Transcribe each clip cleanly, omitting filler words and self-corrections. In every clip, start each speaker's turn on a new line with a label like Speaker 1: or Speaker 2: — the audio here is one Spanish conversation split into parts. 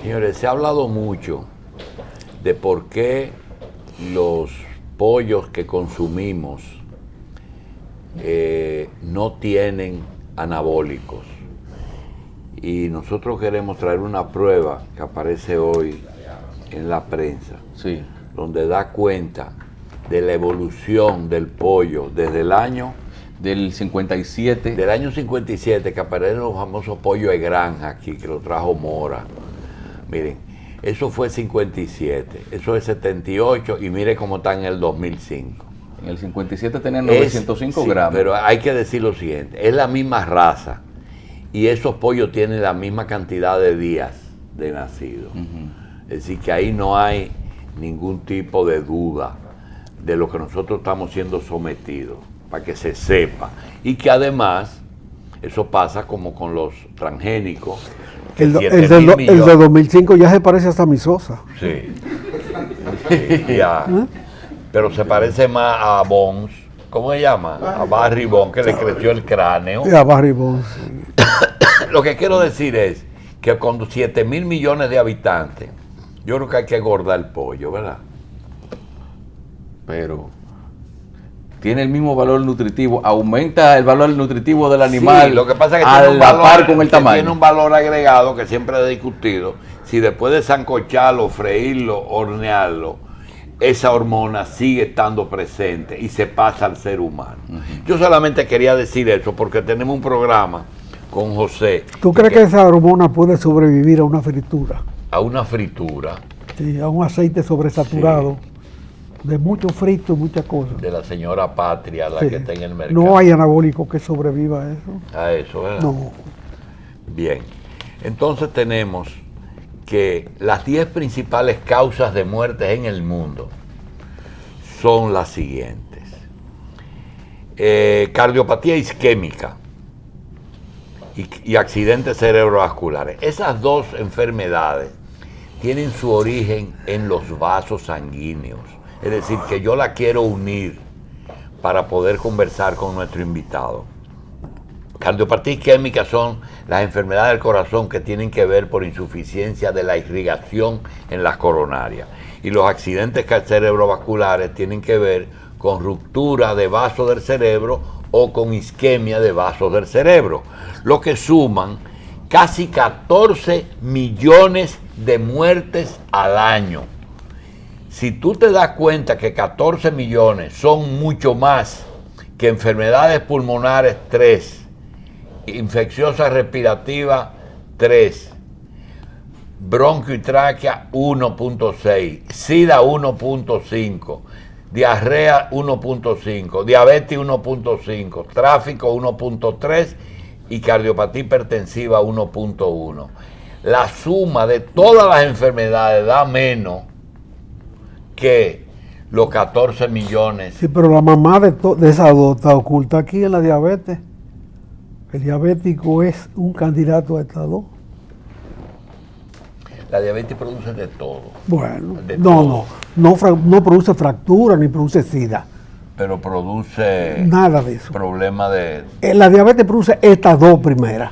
Speaker 1: Señores, se ha hablado mucho de por qué los pollos que consumimos no tienen anabólicos. Y nosotros queremos traer una prueba que aparece hoy en la prensa,
Speaker 2: Sí.
Speaker 1: donde da cuenta de la evolución del pollo desde el año
Speaker 2: Del 57.
Speaker 1: del año 57, que aparecen los famosos pollos de granja aquí, que lo trajo Mora. Miren, eso fue 57, eso es 78 y mire cómo está en el 2005.
Speaker 2: En el 57 tenían 905
Speaker 1: sí,
Speaker 2: gramos.
Speaker 1: pero hay que decir lo siguiente, es la misma raza y esos pollos tienen la misma cantidad de días de nacido. Es decir, que ahí no hay ningún tipo de duda de lo que nosotros estamos siendo sometidos, para que se sepa. Y que además, eso pasa como con los transgénicos.
Speaker 3: El de 2005 ya se parece hasta a mi Sosa.
Speaker 1: Sí. Ya. Pero se parece más a Bones, ¿cómo se llama? A Barry Bones, que le creció el cráneo.
Speaker 3: A Barry Bonds.
Speaker 1: Lo que quiero decir es que con 7.000 millones de habitantes, yo creo que hay que engordar el pollo, ¿verdad?
Speaker 2: Pero tiene el mismo valor nutritivo, aumenta el valor nutritivo del animal.
Speaker 1: Sí, lo que pasa es que
Speaker 2: a
Speaker 1: tiene un
Speaker 2: la
Speaker 1: valor,
Speaker 2: par con el tamaño.
Speaker 1: tiene un valor agregado que siempre he discutido. Si después de sancocharlo, freírlo, hornearlo, esa hormona sigue estando presente y se pasa al ser humano. Yo solamente quería decir eso porque tenemos un programa con José.
Speaker 3: ¿Tú crees que esa hormona puede sobrevivir a una fritura?
Speaker 1: A una fritura
Speaker 3: Sí, a un aceite sobresaturado, de mucho frito y muchas cosas.
Speaker 1: de la señora Patria, la
Speaker 3: Sí.
Speaker 1: que está en el mercado.
Speaker 3: No hay anabólico que sobreviva a eso.
Speaker 1: A eso, ¿verdad?
Speaker 3: No.
Speaker 1: Bien. Entonces tenemos que las 10 principales causas de muerte en el mundo son las siguientes. Cardiopatía isquémica y accidentes cerebrovasculares. Esas dos enfermedades tienen su origen en los vasos sanguíneos. Es decir, que yo la quiero unir para poder conversar con nuestro invitado. Cardiopatía isquémica son las enfermedades del corazón que tienen que ver por insuficiencia de la irrigación en las coronarias. Y los accidentes cerebrovasculares tienen que ver con ruptura de vasos del cerebro o con isquemia de vasos del cerebro, lo que suman casi 14 millones de muertes al año. Si tú te das cuenta que 14 millones son mucho más que enfermedades pulmonares 3, infecciosas respirativas 3, bronquio y tráquea 1.6, SIDA 1.5, diarrea 1.5, diabetes 1.5, tráfico 1.3 y cardiopatía hipertensiva 1.1. La suma de todas las enfermedades da menos que los 14 millones.
Speaker 3: Sí, pero la mamá de esa dos está oculta aquí en la diabetes. El diabético es un candidato a estas dos.
Speaker 1: La diabetes produce de todo.
Speaker 3: Bueno,
Speaker 1: De
Speaker 3: no produce fractura ni produce SIDA.
Speaker 1: Pero produce
Speaker 3: Nada de eso.
Speaker 1: problemas de...
Speaker 3: La diabetes produce estas dos primeras.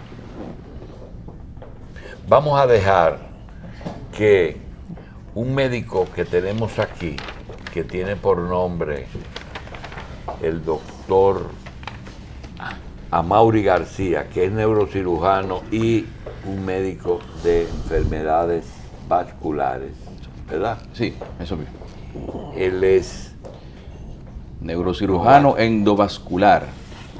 Speaker 1: Vamos a dejar que un médico que tenemos aquí, que tiene por nombre el doctor Amaury García, que es neurocirujano y un médico de enfermedades vasculares, ¿verdad?
Speaker 2: Sí, eso mismo.
Speaker 1: Él es
Speaker 2: Neurocirujano endovascular,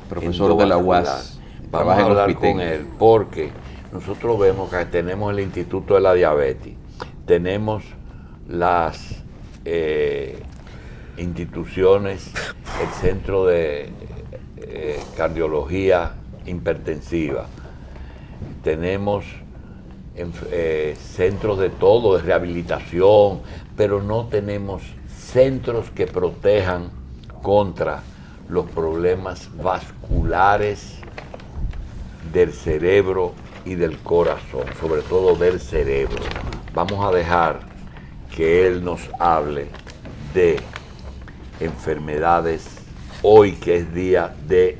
Speaker 2: profesor de la UAS.
Speaker 1: Vamos
Speaker 2: Trabaja
Speaker 1: a
Speaker 2: en
Speaker 1: hablar
Speaker 2: Hospitén.
Speaker 1: con él porque nosotros vemos que tenemos el Instituto de la Diabetes, tenemos las instituciones, el Centro de Cardiología Hipertensiva, tenemos centros de todo, de rehabilitación, pero no tenemos centros que protejan contra los problemas vasculares del cerebro y del corazón, sobre todo del cerebro. Vamos a dejar que él nos hable de enfermedades hoy, que es día de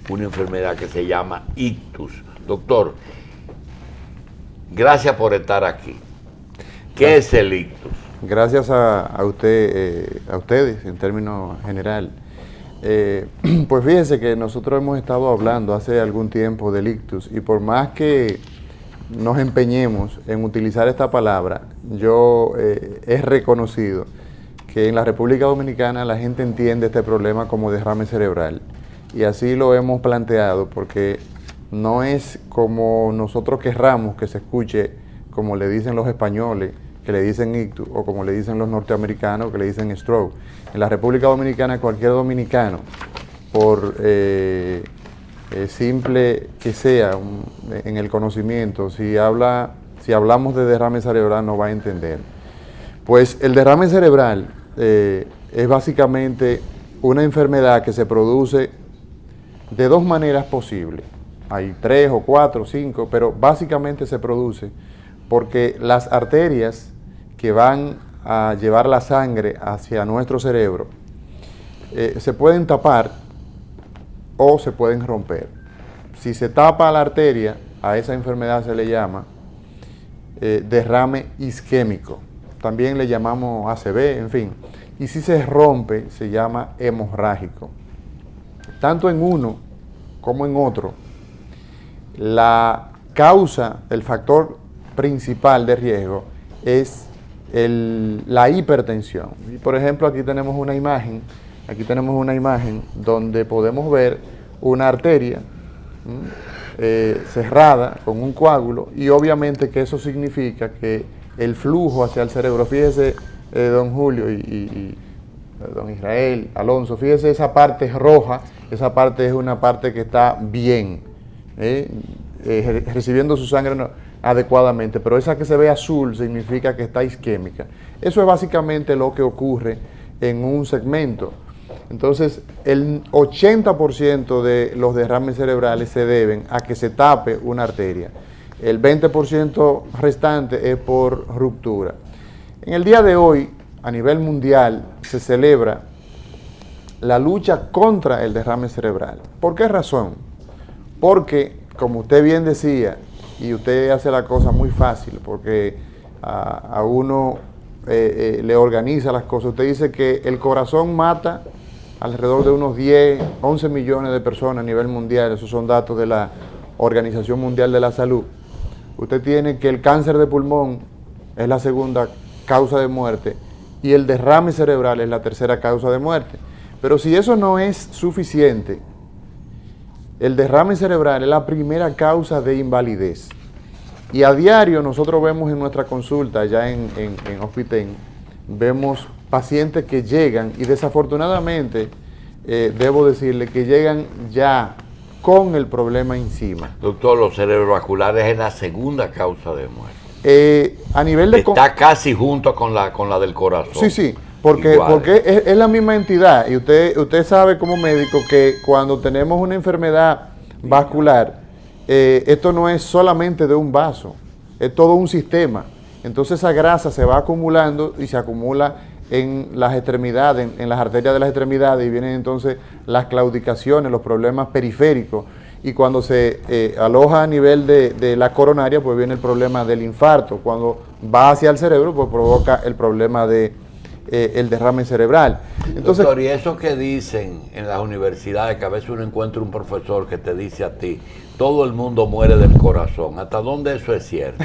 Speaker 1: una enfermedad que se llama ictus. Doctor, gracias por estar aquí. ¿Qué es el ictus?
Speaker 4: Gracias a ustedes en términos general. Pues fíjense que nosotros hemos estado hablando hace algún tiempo del ictus y por más que nos empeñemos en utilizar esta palabra, yo he reconocido que en la República Dominicana la gente entiende este problema como derrame cerebral y así lo hemos planteado porque no es como nosotros querramos que se escuche como le dicen los españoles, que le dicen ictus, o como le dicen los norteamericanos, que le dicen stroke. En la República Dominicana, cualquier dominicano, por simple que sea en el conocimiento, si hablamos de derrame cerebral, no va a entender. Pues el derrame cerebral es básicamente una enfermedad que se produce de dos maneras posibles. Hay 3 o 4 o 5, pero básicamente se produce porque las arterias que van a llevar la sangre hacia nuestro cerebro se pueden tapar o se pueden romper. Si se tapa la arteria, a esa enfermedad se le llama derrame isquémico. También le llamamos ACV, en fin. Y si se rompe, se llama hemorrágico. Tanto en uno como en otro, la causa, el factor principal de riesgo es la hipertensión. Y por ejemplo, aquí tenemos una imagen donde podemos ver una arteria cerrada con un coágulo y obviamente que eso significa que el flujo hacia el cerebro, fíjese don Julio y don Israel, Alonso, fíjese esa parte roja, esa parte es una parte que está bien, recibiendo su sangre adecuadamente, pero esa que se ve azul significa que está isquémica. Eso es básicamente lo que ocurre en un segmento. Entonces, el 80% de los derrames cerebrales se deben a que se tape una arteria. El 20% restante es por ruptura. En el día de hoy, a nivel mundial, se celebra la lucha contra el derrame cerebral. ¿Por qué razón? Porque, como usted bien decía, y usted hace la cosa muy fácil, porque a uno le organiza las cosas. Usted dice que el corazón mata alrededor de unos 10, 11 millones de personas a nivel mundial. Esos son datos de la Organización Mundial de la Salud. Usted tiene que el cáncer de pulmón es la segunda causa de muerte y el derrame cerebral es la tercera causa de muerte. Pero si eso no es suficiente, el derrame cerebral es la primera causa de invalidez. Y a diario nosotros vemos en nuestra consulta, ya en Hospiten, vemos pacientes que llegan y desafortunadamente, debo decirle que llegan ya con el problema encima.
Speaker 1: Doctor, los cerebrovasculares es la segunda causa de muerte.
Speaker 4: A nivel de...
Speaker 1: Está casi junto con la del corazón.
Speaker 4: Sí, porque es la misma entidad y usted sabe como médico que cuando tenemos una enfermedad vascular, esto no es solamente de un vaso, es todo un sistema. Entonces esa grasa se va acumulando y se acumula en las extremidades, en las arterias de las extremidades, y vienen entonces las claudicaciones, los problemas periféricos, y cuando se aloja a nivel de la coronaria, pues viene el problema del infarto. Cuando va hacia el cerebro, pues provoca el problema de el derrame cerebral. Entonces,
Speaker 1: doctor, y eso que dicen en las universidades, que a veces uno encuentra un profesor que te dice a ti, todo el mundo muere del corazón, ¿hasta dónde eso es cierto?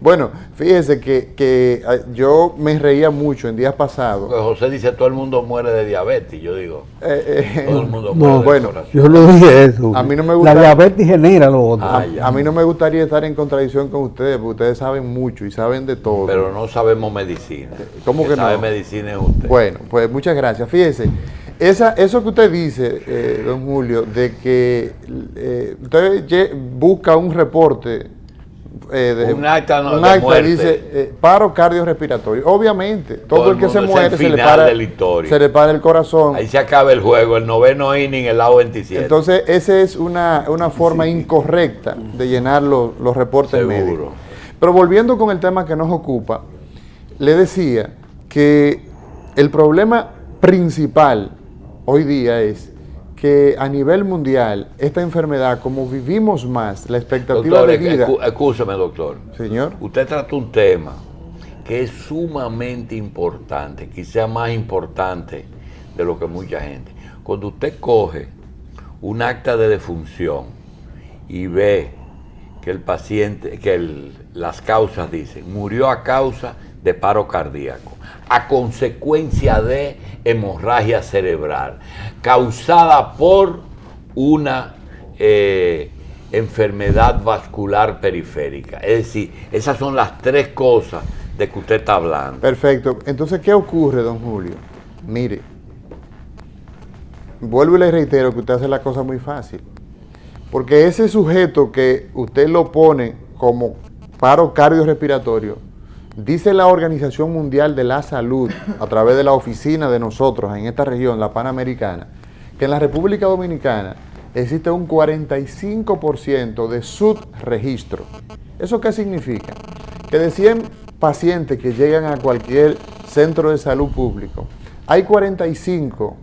Speaker 4: Bueno, fíjese que yo me reía mucho en días pasados.
Speaker 1: Porque José dice, todo el mundo muere de diabetes, yo digo, todo el mundo
Speaker 3: no,
Speaker 1: muere del corazón.
Speaker 3: Yo no dije eso.
Speaker 4: A mí no me gusta,
Speaker 3: la diabetes genera lo otro.
Speaker 4: A mí no me gustaría estar en contradicción con ustedes, porque ustedes saben mucho y saben de todo.
Speaker 1: Pero no sabemos medicina.
Speaker 4: ¿Cómo que no?
Speaker 1: Sabe medicina es usted.
Speaker 4: Bueno, pues muchas gracias. Fíjese, eso que usted dice, don Julio, de que usted busca un reporte,
Speaker 1: un acta
Speaker 4: y dice paro cardiorrespiratorio. Obviamente, todo el que se muere se le para el corazón.
Speaker 1: Ahí se acaba el juego, el noveno inning, el lado 27.
Speaker 4: Entonces, esa es una forma incorrecta de llenar los reportes médicos. Pero volviendo con el tema que nos ocupa, le decía que el problema principal hoy día es que a nivel mundial, esta enfermedad, como vivimos más, la expectativa
Speaker 1: doctor,
Speaker 4: de vida...
Speaker 1: Escúcheme, doctor.
Speaker 4: Señor.
Speaker 1: Usted trata un tema que es sumamente importante, quizá más importante de lo que mucha gente. Cuando usted coge un acta de defunción y ve que el paciente, las causas dicen, murió a causa de paro cardíaco, a consecuencia de hemorragia cerebral, causada por una enfermedad vascular periférica. Es decir, esas son las tres cosas de que usted está hablando.
Speaker 4: Perfecto. Entonces, ¿qué ocurre, don Julio? Mire, vuelvo y le reitero que usted hace la cosa muy fácil. Porque ese sujeto que usted lo pone como paro cardiorrespiratorio, dice la Organización Mundial de la Salud, a través de la oficina de nosotros en esta región, la Panamericana, que en la República Dominicana existe un 45% de subregistro. ¿Eso qué significa? Que de 100 pacientes que llegan a cualquier centro de salud público, hay 45,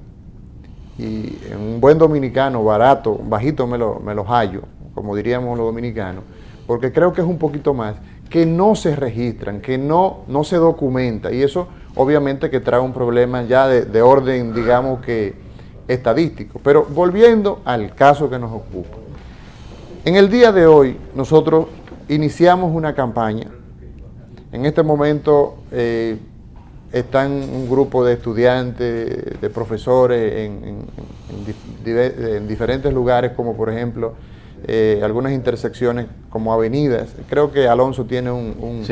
Speaker 4: y en un buen dominicano, barato, bajito me lo hallo, como diríamos los dominicanos, porque creo que es un poquito más, que no se registran, que no se documenta, y eso obviamente que trae un problema ya de orden, digamos que estadístico. Pero volviendo al caso que nos ocupa, en el día de hoy nosotros iniciamos una campaña. En este momento están un grupo de estudiantes, de profesores en diferentes lugares, como por ejemplo algunas intersecciones como avenidas. Creo que Alonso tiene un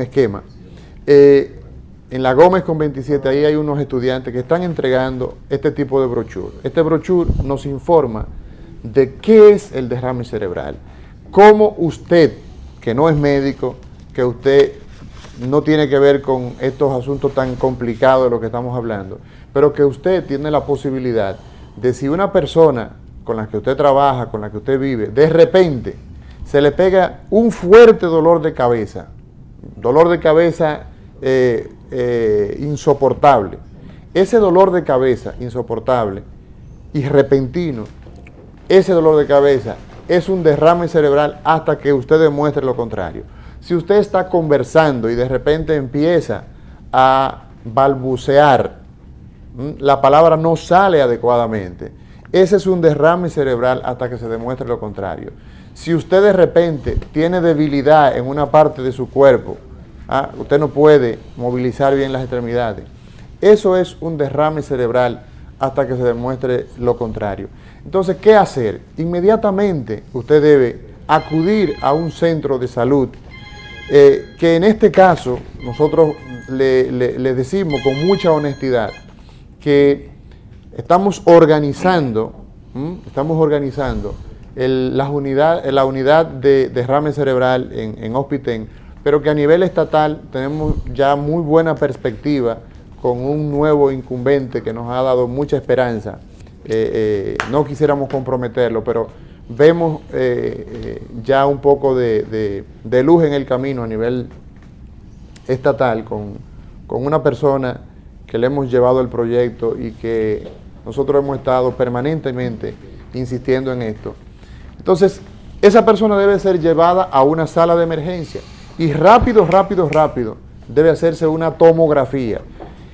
Speaker 4: esquema. En la Gómez con 27, ahí hay unos estudiantes que están entregando este tipo de brochure. Este brochure nos informa de qué es el derrame cerebral, cómo usted, que no es médico, que usted no tiene que ver con estos asuntos tan complicados de lo que estamos hablando, pero que usted tiene la posibilidad de, si una persona con la que usted trabaja, con la que usted vive, de repente se le pega un fuerte dolor de cabeza insoportable, ese dolor de cabeza insoportable y repentino, ese dolor de cabeza es un derrame cerebral hasta que usted demuestre lo contrario. Si usted está conversando y de repente empieza a balbucear, la palabra no sale adecuadamente, ese es un derrame cerebral hasta que se demuestre lo contrario. Si usted de repente tiene debilidad en una parte de su cuerpo, usted no puede movilizar bien las extremidades, eso es un derrame cerebral hasta que se demuestre lo contrario. Entonces, ¿qué hacer? Inmediatamente usted debe acudir a un centro de salud, que en este caso nosotros le decimos con mucha honestidad que estamos organizando la unidad de derrame cerebral en Hospitén, pero que a nivel estatal tenemos ya muy buena perspectiva con un nuevo incumbente que nos ha dado mucha esperanza. No quisiéramos comprometerlo, pero vemos ya un poco de luz en el camino a nivel estatal con una persona que le hemos llevado el proyecto y que nosotros hemos estado permanentemente insistiendo en esto. Entonces, esa persona debe ser llevada a una sala de emergencia y rápido debe hacerse una tomografía.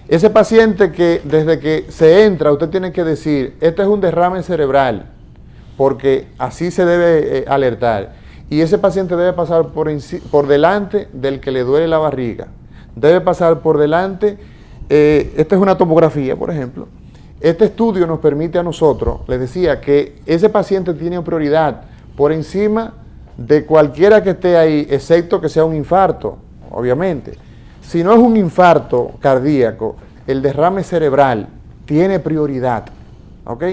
Speaker 4: Ese paciente que desde que se entra, usted tiene que decir, este es un derrame cerebral, porque así se debe alertar. Y ese paciente debe pasar por delante del que le duele la barriga. Debe pasar por delante, esta es una tomografía, por ejemplo. Este estudio nos permite a nosotros, les decía, que ese paciente tiene prioridad por encima de cualquiera que esté ahí, excepto que sea un infarto, obviamente. Si no es un infarto cardíaco, el derrame cerebral tiene prioridad, ¿ok?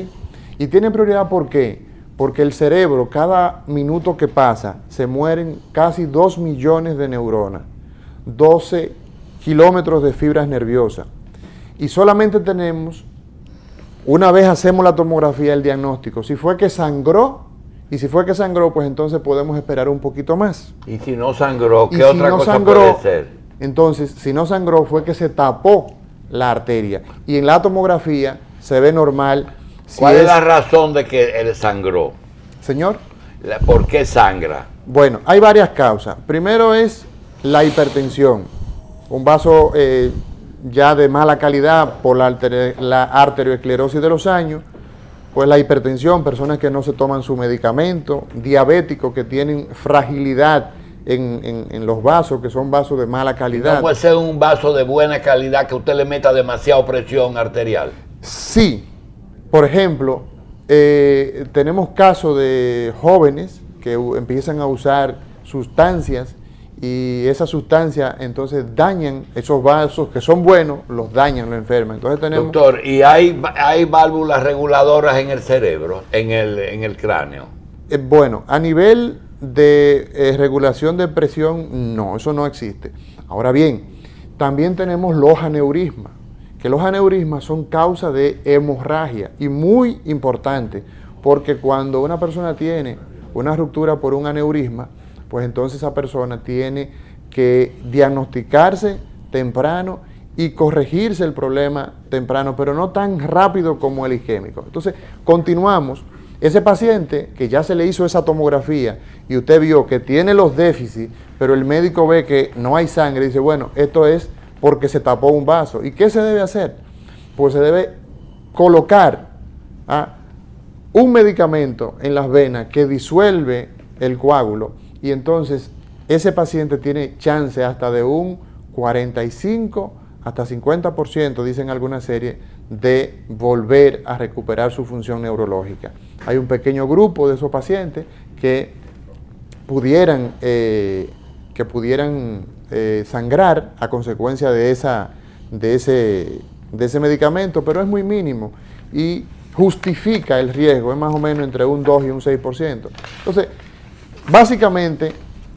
Speaker 4: Y tiene prioridad ¿por qué? Porque el cerebro, cada minuto que pasa, se mueren casi 2 millones de neuronas, 12 kilómetros de fibras nerviosas. Y solamente tenemos, una vez hacemos la tomografía, el diagnóstico. Si fue que sangró, pues entonces podemos esperar un poquito más.
Speaker 1: Y si no sangró, ¿qué otra cosa puede ser?
Speaker 4: Entonces, si no sangró, fue que se tapó la arteria. Y en la tomografía se ve normal.
Speaker 1: ¿Cuál es la razón de que él sangró?
Speaker 4: Señor.
Speaker 1: ¿Por qué sangra?
Speaker 4: Bueno, hay varias causas. Primero es la hipertensión, un vaso ya de mala calidad por la arteriosclerosis de los años, pues la hipertensión, personas que no se toman su medicamento, diabéticos que tienen fragilidad en los vasos, que son vasos de mala calidad.
Speaker 1: No puede ser un vaso de buena calidad que usted le meta demasiada presión arterial.
Speaker 4: Sí, por ejemplo, tenemos casos de jóvenes que empiezan a usar sustancias y esas sustancias entonces dañan esos vasos que son buenos, los dañan, los enferman. Entonces tenemos...
Speaker 1: Doctor, ¿y hay válvulas reguladoras en el cerebro, en el cráneo?
Speaker 4: Bueno, a nivel de regulación de presión, no, eso no existe. Ahora bien, también tenemos los aneurismas, que los aneurismas son causa de hemorragia y muy importante, porque cuando una persona tiene una ruptura por un aneurisma, pues entonces esa persona tiene que diagnosticarse temprano y corregirse el problema temprano, pero no tan rápido como el isquémico. Entonces, continuamos. Ese paciente que ya se le hizo esa tomografía y usted vio que tiene los déficits, pero el médico ve que no hay sangre, dice, bueno, esto es porque se tapó un vaso. ¿Y qué se debe hacer? Pues se debe colocar un medicamento en las venas que disuelve el coágulo y entonces ese paciente tiene chance hasta de un 45 hasta 50%, dicen algunas series, de volver a recuperar su función neurológica. Hay un pequeño grupo de esos pacientes que pudieran sangrar a consecuencia de ese medicamento, pero es muy mínimo y justifica el riesgo, es más o menos entre un 2 y un 6%. Entonces, básicamente,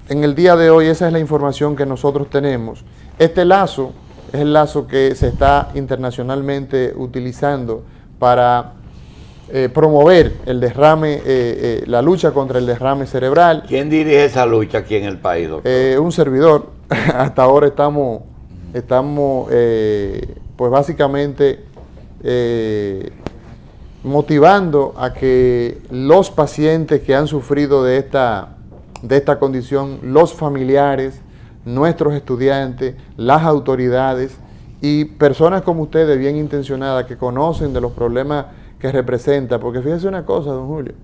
Speaker 4: en el día de hoy esa es la información que nosotros tenemos. Este lazo es el lazo que se está internacionalmente utilizando para promover el derrame, la lucha contra el derrame cerebral.
Speaker 1: ¿Quién dirige esa lucha aquí en el país, doctor?
Speaker 4: Un servidor. Hasta ahora estamos pues básicamente motivando a que los pacientes que han sufrido de esta condición, los familiares, nuestros estudiantes, las autoridades y personas como ustedes bien intencionadas que conocen de los problemas que representa, porque fíjense una cosa, don Julio,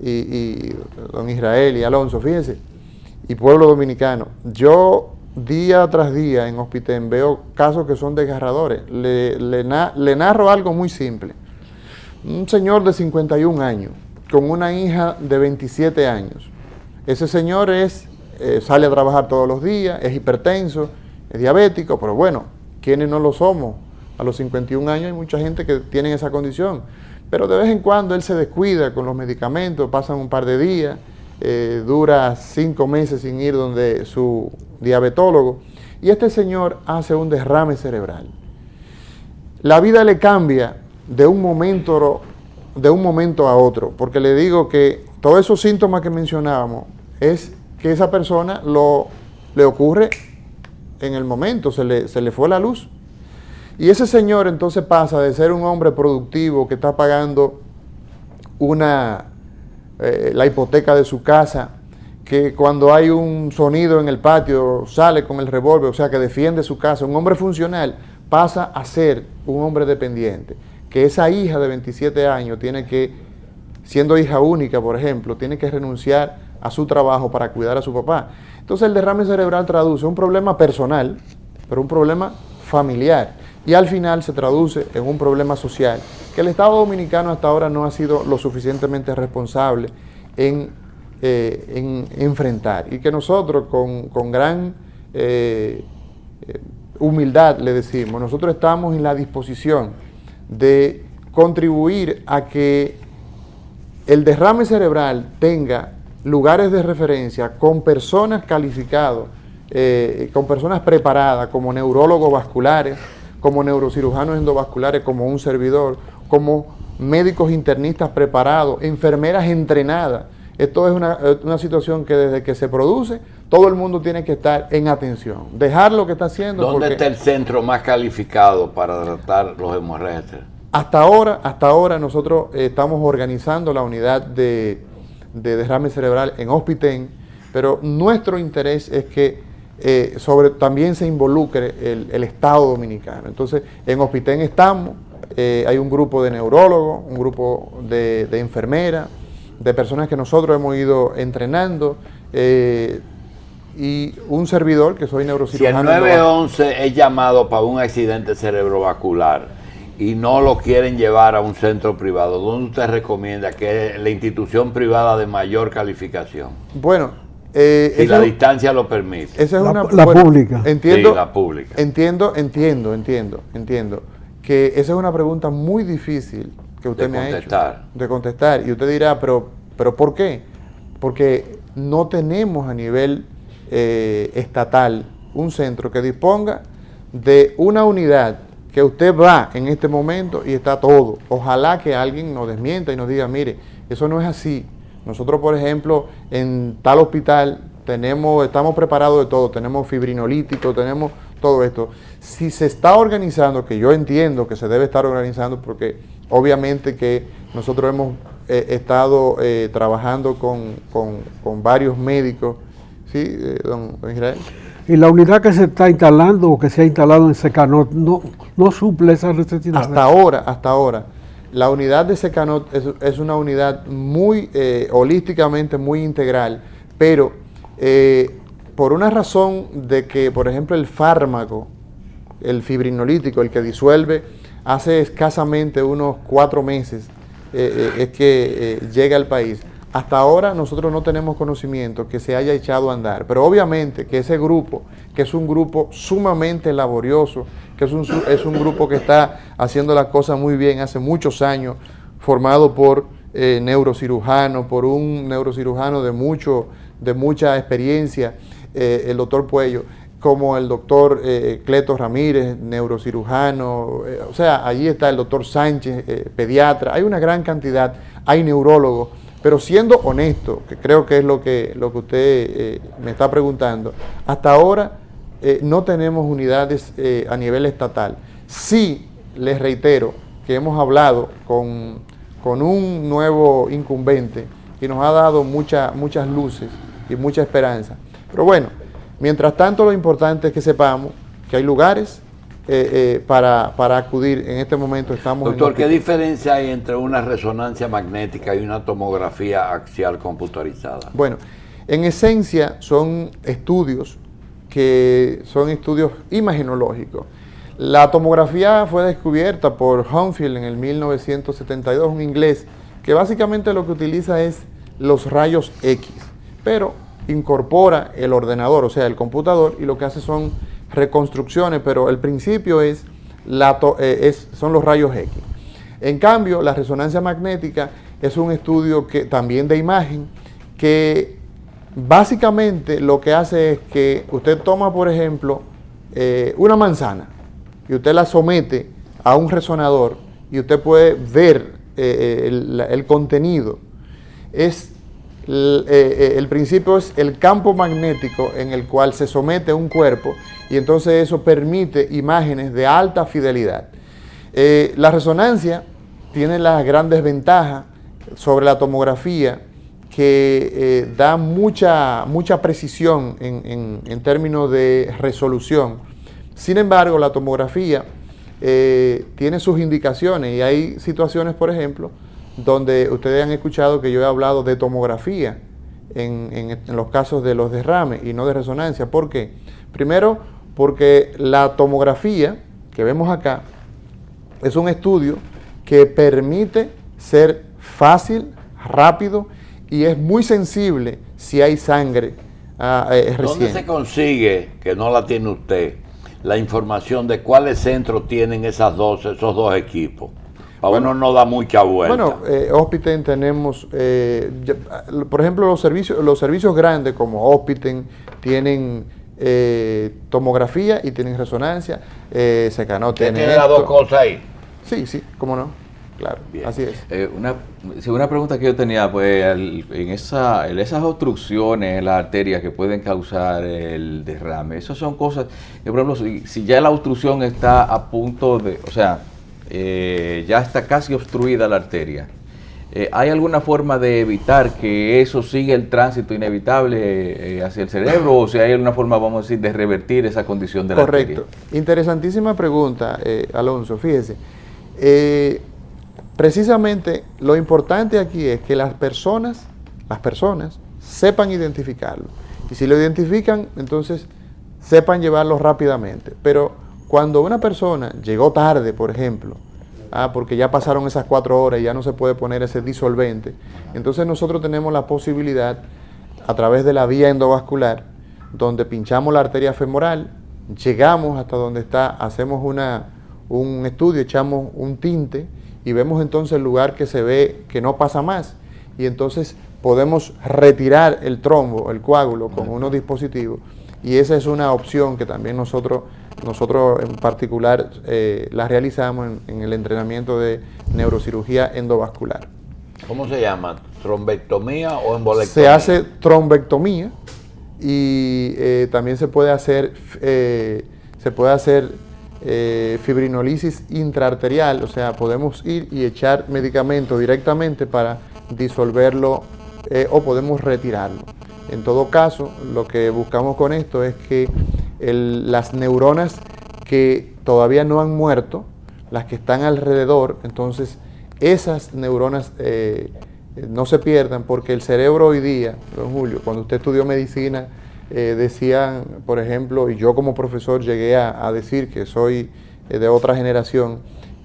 Speaker 4: y don Israel y Alonso, fíjense, y pueblo dominicano, yo día tras día en Hospitén veo casos que son desgarradores. Le narro algo muy simple. Un señor de 51 años con una hija de 27 años. Ese señor sale a trabajar todos los días, es hipertenso, es diabético, pero bueno, ¿quiénes no lo somos? A los 51 años hay mucha gente que tiene esa condición, pero de vez en cuando él se descuida con los medicamentos, pasan un par de días, dura 5 meses sin ir donde su diabetólogo, y este señor hace un derrame cerebral. La vida le cambia de un momento a otro, porque le digo que todos esos síntomas que mencionábamos es que esa persona le ocurre en el momento, se le fue la luz. Y ese señor entonces pasa de ser un hombre productivo que está pagando la hipoteca de su casa, que cuando hay un sonido en el patio sale con el revólver, o sea que defiende su casa, un hombre funcional, pasa a ser un hombre dependiente, que esa hija de 27 años tiene que, siendo hija única por ejemplo, tiene que renunciar a su trabajo para cuidar a su papá. Entonces el derrame cerebral traduce un problema personal, pero un problema familiar, y al final se traduce en un problema social que el Estado Dominicano hasta ahora no ha sido lo suficientemente responsable en enfrentar, y que nosotros con gran humildad le decimos, nosotros estamos en la disposición de contribuir a que el derrame cerebral tenga lugares de referencia con personas calificadas, con personas preparadas como neurólogos vasculares, como neurocirujanos endovasculares, como un servidor, como médicos internistas preparados, enfermeras entrenadas. Esto es una situación que desde que se produce, todo el mundo tiene que estar en atención, dejar lo que está haciendo.
Speaker 1: ¿Dónde está el centro más calificado para tratar los hemorragias?
Speaker 4: Hasta ahora nosotros estamos organizando la unidad de derrame cerebral en Hospitén, Pero nuestro interés es que también se involucre el Estado Dominicano. Entonces, en Hospitén estamos, hay un grupo de neurólogos, un grupo de enfermeras, de personas que nosotros hemos ido entrenando, y un servidor que soy neurocirujano.
Speaker 1: Si el 911 es llamado para un accidente cerebrovascular y no lo quieren llevar a un centro privado, ¿dónde usted recomienda que es la institución privada de mayor calificación?
Speaker 4: Bueno,
Speaker 1: si la distancia lo permite.
Speaker 4: Esa es
Speaker 3: La pública.
Speaker 4: Entiendo,
Speaker 1: sí, la pública.
Speaker 4: Entiendo que esa es una pregunta muy difícil que usted me ha hecho de contestar. Y usted dirá, pero ¿por qué? Porque no tenemos a nivel estatal un centro que disponga de una unidad que usted va en este momento y está todo. Ojalá que alguien nos desmienta y nos diga, mire, eso no es así. Nosotros, por ejemplo, en tal hospital estamos preparados de todo, tenemos fibrinolítico, tenemos todo esto. Si se está organizando, que yo entiendo que se debe estar organizando, porque obviamente que nosotros hemos estado trabajando con varios médicos, ¿sí, don Israel?
Speaker 3: Y la unidad que se está instalando o que se ha instalado en Secanot no suple esa necesidad.
Speaker 4: Hasta ahora, la unidad de Secanot es una unidad muy holísticamente muy integral, pero por una razón de que, por ejemplo, el fármaco, el fibrinolítico, el que disuelve, hace escasamente unos 4 meses es que llega al país. Hasta ahora nosotros no tenemos conocimiento que se haya echado a andar, pero obviamente que ese grupo, que es un grupo sumamente laborioso, que es un grupo que está haciendo las cosas muy bien hace muchos años, formado por neurocirujanos, por un neurocirujano de mucha experiencia, el doctor Puello, como el doctor Cleto Ramírez, neurocirujano, o sea, allí está el doctor Sánchez, pediatra, hay una gran cantidad, hay neurólogos. Pero siendo honesto, que creo que es lo que usted me está preguntando, hasta ahora no tenemos unidades a nivel estatal. Sí, les reitero que hemos hablado con un nuevo incumbente y nos ha dado muchas luces y mucha esperanza. Pero bueno, mientras tanto lo importante es que sepamos que hay lugares para acudir. En este momento estamos...
Speaker 1: Doctor, ¿qué diferencia hay entre una resonancia magnética y una tomografía axial computarizada?
Speaker 4: Bueno, en esencia son estudios imagenológicos. La tomografía fue descubierta por Hounsfield en el 1972, un inglés, que básicamente lo que utiliza es los rayos X, pero incorpora el ordenador, o sea, el computador, y lo que hace son reconstrucciones, pero el principio son los rayos X. En cambio, la resonancia magnética es un estudio también de imagen, que básicamente lo que hace es que usted toma, por ejemplo, una manzana y usted la somete a un resonador y usted puede ver el contenido. El principio es el campo magnético en el cual se somete un cuerpo, y entonces eso permite imágenes de alta fidelidad. La resonancia tiene las grandes ventajas sobre la tomografía, que da mucha precisión en términos de resolución. Sin embargo, la tomografía tiene sus indicaciones, y hay situaciones, por ejemplo, donde ustedes han escuchado que yo he hablado de tomografía en los casos de los derrames y no de resonancia. ¿Por qué? Primero, porque la tomografía que vemos acá es un estudio que permite ser fácil, rápido, y es muy sensible si hay sangre reciente.
Speaker 1: ¿Dónde se consigue, que no la tiene usted, la información de cuáles centros tienen esos dos equipos? Uno no da mucha vuelta.
Speaker 4: Bueno, Hospiten tenemos, por ejemplo, los servicios grandes como Hospiten tienen tomografía y tienen resonancia. Secanot tiene
Speaker 1: las dos cosas ahí.
Speaker 4: Sí, cómo no, claro, bien. Así es.
Speaker 2: Una pregunta que yo tenía, pues, en esas obstrucciones en las arterias que pueden causar el derrame, esas son cosas que, por ejemplo, si ya la obstrucción está a punto de, o sea, ya está casi obstruida la arteria, ¿hay alguna forma de evitar que eso siga el tránsito inevitable hacia el cerebro? O si hay alguna forma, vamos a decir, de revertir esa condición de la arteria.
Speaker 4: Correcto. Interesantísima pregunta, Alonso. Fíjese, precisamente lo importante aquí es que las personas sepan identificarlo. Y si lo identifican, entonces sepan llevarlo rápidamente. Pero cuando una persona llegó tarde, por ejemplo, porque ya pasaron esas 4 horas y ya no se puede poner ese disolvente, entonces nosotros tenemos la posibilidad, a través de la vía endovascular, donde pinchamos la arteria femoral, llegamos hasta donde está, hacemos un estudio, echamos un tinte y vemos entonces el lugar que se ve que no pasa más. Y entonces podemos retirar el trombo, el coágulo, con unos dispositivos. Y esa es una opción que también nosotros en particular la realizamos en el entrenamiento de neurocirugía endovascular.
Speaker 1: ¿Cómo se llama? ¿Trombectomía o embolectomía?
Speaker 4: Se hace trombectomía y también se puede hacer fibrinolisis intraarterial, o sea, podemos ir y echar medicamento directamente para disolverlo o podemos retirarlo. En todo caso, lo que buscamos con esto es que las neuronas que todavía no han muerto, las que están alrededor, entonces esas neuronas no se pierdan, porque el cerebro hoy día, don Julio, cuando usted estudió medicina, decían, por ejemplo, y yo como profesor llegué a decir que soy de otra generación,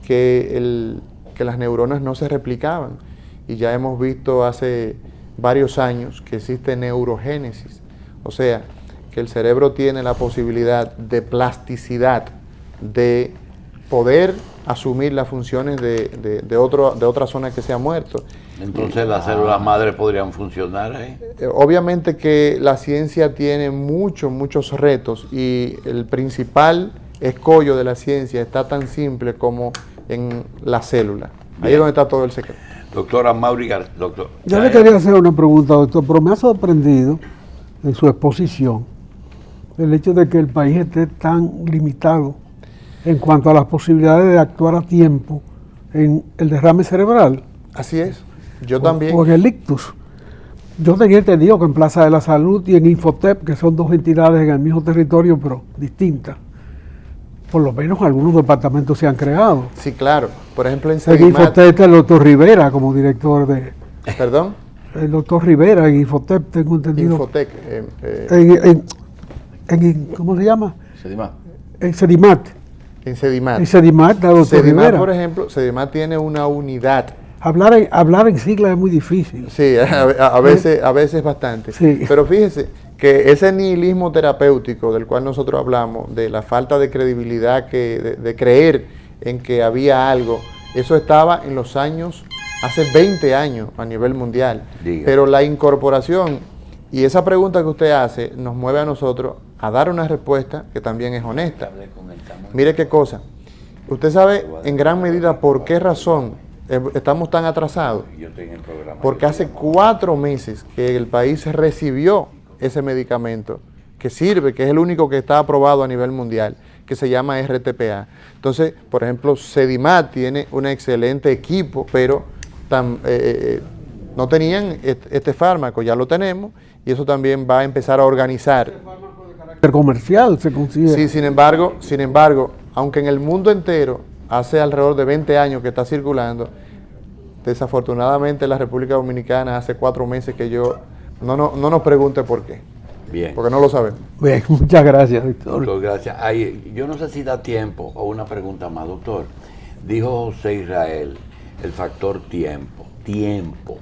Speaker 4: que las neuronas no se replicaban. Y ya hemos visto hace varios años que existe neurogénesis, o sea, que el cerebro tiene la posibilidad de plasticidad, de poder asumir las funciones de otra zona que se ha muerto.
Speaker 1: Entonces las células madres podrían funcionar ahí.
Speaker 4: Obviamente que la ciencia tiene muchos retos y el principal escollo de la ciencia está tan simple como en la célula. Ahí es donde está todo el secreto.
Speaker 1: Doctora Mauri García.
Speaker 3: Yo le quería hacer una pregunta, doctor, pero me ha sorprendido en su exposición el hecho de que el país esté tan limitado en cuanto a las posibilidades de actuar a tiempo en el derrame cerebral.
Speaker 4: Así es. Yo también.
Speaker 3: O en el ictus. Yo tenía entendido que en Plaza de la Salud y en Infotep, que son dos entidades en el mismo territorio, pero distintas, por lo menos algunos departamentos se han creado.
Speaker 4: Sí, claro. Por ejemplo, en
Speaker 3: En
Speaker 4: Sedimat.
Speaker 3: Infotep está el doctor Rivera como director de...
Speaker 4: ¿Perdón?
Speaker 3: El doctor Rivera en Infotep, tengo entendido.
Speaker 4: Infotec.
Speaker 3: ¿Cómo se llama?
Speaker 2: Sedimat.
Speaker 3: En Sedimat.
Speaker 4: En Sedimat.
Speaker 3: En Sedimat está el doctor
Speaker 4: Sedimat,
Speaker 3: Rivera.
Speaker 4: por ejemplo, Sedimat tiene una unidad.
Speaker 3: Hablar en siglas es muy difícil.
Speaker 4: Sí, a veces bastante.
Speaker 3: Sí.
Speaker 4: Pero fíjese que ese nihilismo terapéutico del cual nosotros hablamos, de la falta de credibilidad, de creer en que había algo, eso estaba en los años, hace 20 años a nivel mundial.
Speaker 1: Diga.
Speaker 4: Pero la incorporación y esa pregunta que usted hace nos mueve a nosotros a dar una respuesta que también es honesta. Mire qué cosa. Usted sabe en gran medida por qué razón estamos tan atrasados. Porque hace 4 meses que el país recibió ese medicamento que sirve, que es el único que está aprobado a nivel mundial, que se llama RTPA. Entonces, por ejemplo, Sedimat tiene un excelente equipo, pero no tenían este fármaco, ya lo tenemos, y eso también va a empezar a organizar.
Speaker 3: El comercial se consigue.
Speaker 4: Sí, sin embargo, aunque en el mundo entero hace alrededor de 20 años que está circulando, desafortunadamente en la República Dominicana hace 4 meses que no nos pregunte por qué.
Speaker 1: Bien.
Speaker 4: Porque no lo sabemos.
Speaker 3: Bien, muchas gracias, doctor.
Speaker 1: Doctor, gracias. Yo no sé si da tiempo o una pregunta más, doctor. Dijo José Israel, el factor tiempo.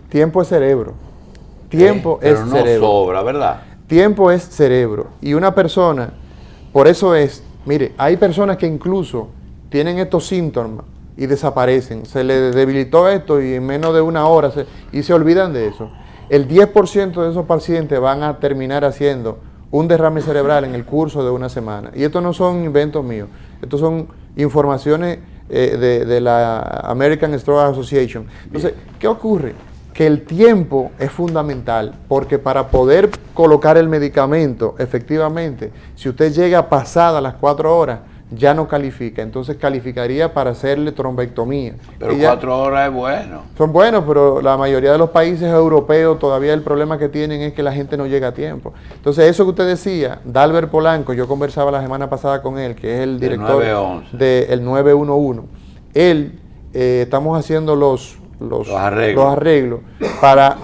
Speaker 4: Tiempo es cerebro. Tiempo es
Speaker 1: pero no
Speaker 4: cerebro.
Speaker 1: sobra, ¿verdad?
Speaker 4: Tiempo es cerebro. Y una persona, por eso mire, hay personas que incluso tienen estos síntomas y desaparecen. Se le debilitó esto y en menos de 1 hora y se olvidan de eso. El 10% de esos pacientes van a terminar haciendo un derrame cerebral en el curso de 1 semana. Y estos no son inventos míos. Estos son informaciones de la American Stroke Association. Entonces, ¿qué ocurre? Que el tiempo es fundamental, porque para poder colocar el medicamento efectivamente, si usted llega pasada las 4 horas, ya no califica, entonces calificaría para hacerle trombectomía.
Speaker 1: Pero
Speaker 4: Ella-
Speaker 1: 4 horas es bueno.
Speaker 4: son buenos, pero la mayoría de los países europeos todavía el problema que tienen es que la gente no llega a tiempo. Entonces, eso que usted decía, Dalbert Polanco, yo conversaba la semana pasada con él, que es el
Speaker 1: Del
Speaker 4: director
Speaker 1: 911.
Speaker 4: del 911. Él, estamos haciendo los arreglos para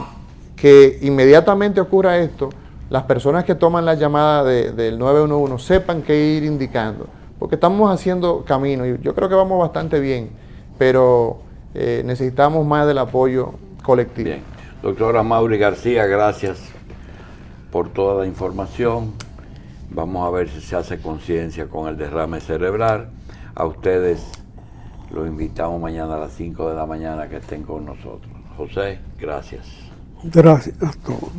Speaker 4: que inmediatamente ocurra esto, las personas que toman la llamada del 911 sepan qué ir indicando. Porque estamos haciendo camino y yo creo que vamos bastante bien, pero necesitamos más del apoyo colectivo.
Speaker 1: Bien. Doctora Mauri García, gracias por toda la información. Vamos a ver si se hace conciencia con el derrame cerebral. A ustedes los invitamos mañana a las 5 de la mañana que estén con nosotros. José, gracias.
Speaker 3: Gracias a todos.